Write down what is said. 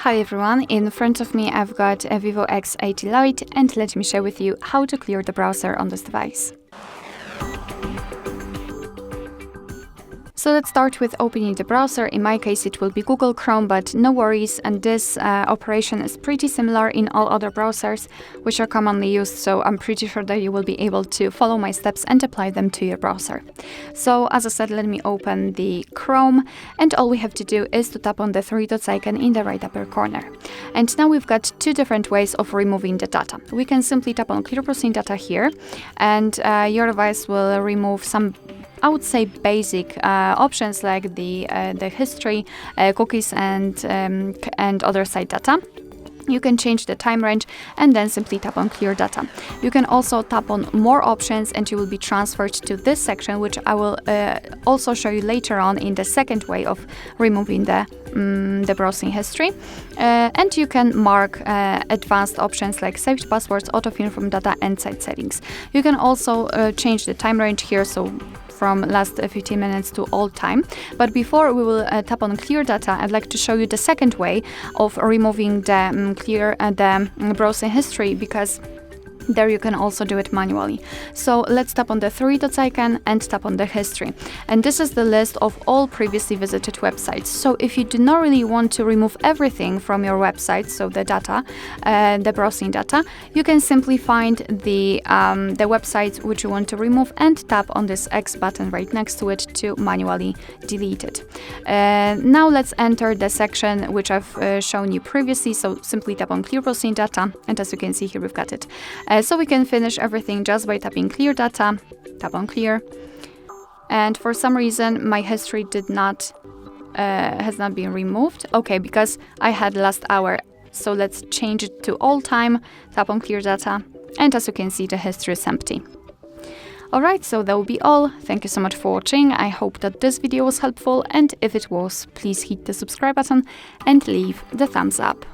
Hi everyone, in front of me I've got a VIVO X80 Lite and let me share with you how to clear the browser on this device. So let's start with opening the browser. In my case it will be Google Chrome, but no worries, and this operation is pretty similar in all other browsers which are commonly used, so I'm pretty sure that you will be able to follow my steps and apply them to your browser. So as I said, let me open the Chrome, and all we have to do is to tap on the three dots icon in the right upper corner. And now we've got two different ways of removing the data. We can simply tap on Clear Browsing Data here, and your device will remove some, I would say, basic options like the history, cookies, and other site data. You can change the time range and then simply tap on Clear Data. You can also tap on More Options and you will be transferred to this section, which I will also show you later on in the second way of removing the browsing history. And you can mark advanced options like saved passwords, autofill from data, and site settings. You can also change the time range here, so from last 15 minutes to all time. But before we will tap on Clear Data, I'd like to show you the second way of removing the browsing history, because there you can also do it manually. So let's tap on the three dots icon and tap on the history. And this is the list of all previously visited websites. So if you do not really want to remove everything from your website, so the data, the browsing data, you can simply find the websites which you want to remove and tap on this X button right next to it to manually delete it. Now let's enter the section which I've shown you previously. So simply tap on Clear Browsing Data, and as you can see here, we've got it. So we can finish everything just by tapping Clear Data, tap on Clear, and for some reason my history has not been removed. Okay, because I had last hour. So let's change it to all time, tap on Clear Data, and as you can see, the history is empty. Alright, so that will be all. Thank you so much for watching. I hope that this video was helpful, and if it was, please hit the subscribe button and leave the thumbs up.